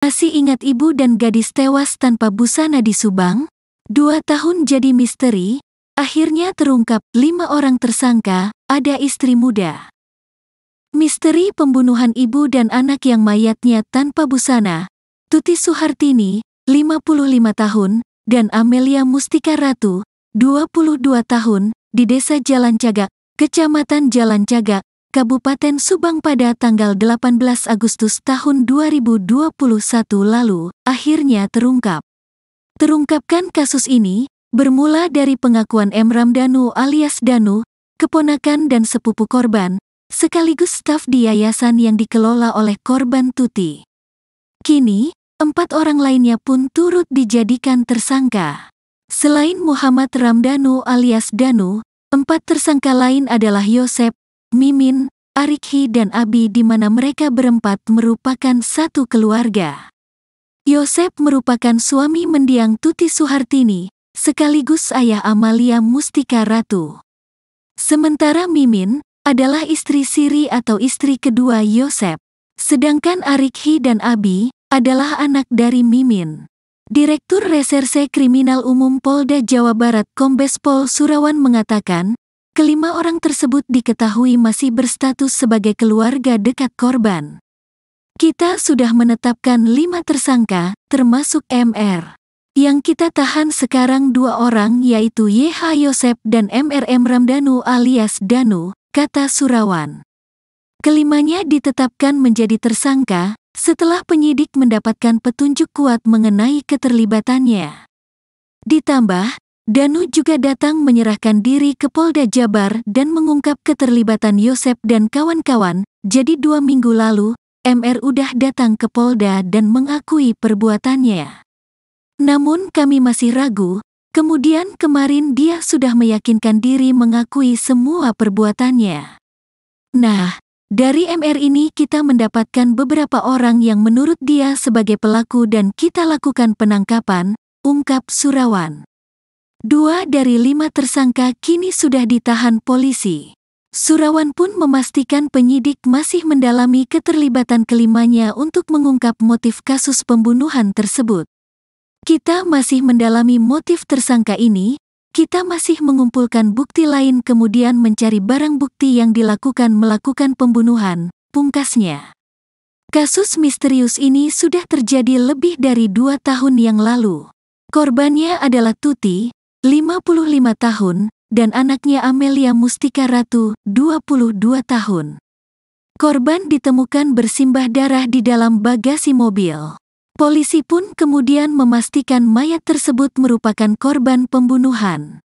Masih ingat ibu dan gadis tewas tanpa busana di Subang? 2 tahun jadi misteri, akhirnya terungkap 5 orang tersangka, ada istri muda. Misteri pembunuhan ibu dan anak yang mayatnya tanpa busana, Tuti Suhartini, 55 tahun, dan Amelia Mustika Ratu, 22 tahun, di Desa Jalan Cagak, Kecamatan Jalan Cagak, Kabupaten Subang pada tanggal 18 Agustus tahun 2021 lalu, akhirnya terungkap. Terungkapkan kasus ini, bermula dari pengakuan M. Ramdhanu alias Danu, keponakan dan sepupu korban, sekaligus staf di yayasan yang dikelola oleh korban Tuti. Kini, 4 orang lainnya pun turut dijadikan tersangka. Selain Muhammad Ramdhanu alias Danu, 4 tersangka lain adalah Yosep, Mimin, Arikhi dan Abi di mana mereka berempat merupakan satu keluarga. Yosep merupakan suami mendiang Tuti Suhartini, sekaligus ayah Amalia Mustika Ratu. Sementara Mimin adalah istri siri atau istri kedua Yosep. Sedangkan Arikhi dan Abi adalah anak dari Mimin. Direktur Reserse Kriminal Umum Polda Jawa Barat Kombes Pol Surawan mengatakan, kelima orang tersebut diketahui masih berstatus sebagai keluarga dekat korban. Kita sudah menetapkan 5 tersangka, termasuk MR. Yang kita tahan sekarang 2 orang yaitu YH Yosep dan MRM Ramdhanu alias Danu, kata Surawan. Kelimanya ditetapkan menjadi tersangka, setelah penyidik mendapatkan petunjuk kuat mengenai keterlibatannya. Ditambah, Danu juga datang menyerahkan diri ke Polda Jabar dan mengungkap keterlibatan Yosep dan kawan-kawan, jadi 2 minggu lalu, MR udah datang ke Polda dan mengakui perbuatannya. Namun kami masih ragu, kemudian kemarin dia sudah meyakinkan diri mengakui semua perbuatannya. Nah, dari MR ini kita mendapatkan beberapa orang yang menurut dia sebagai pelaku dan kita lakukan penangkapan, ungkap Surawan. 2 dari 5 tersangka kini sudah ditahan polisi. Surawan pun memastikan penyidik masih mendalami keterlibatan kelimanya untuk mengungkap motif kasus pembunuhan tersebut. Kita masih mendalami motif tersangka ini, kita masih mengumpulkan bukti lain kemudian mencari barang bukti yang melakukan pembunuhan, pungkasnya. Kasus misterius ini sudah terjadi lebih dari 2 tahun yang lalu. Korbannya adalah Tuti, 55 tahun, dan anaknya Amelia Mustika Ratu, 22 tahun. Korban ditemukan bersimbah darah di dalam bagasi mobil. Polisi pun kemudian memastikan mayat tersebut merupakan korban pembunuhan.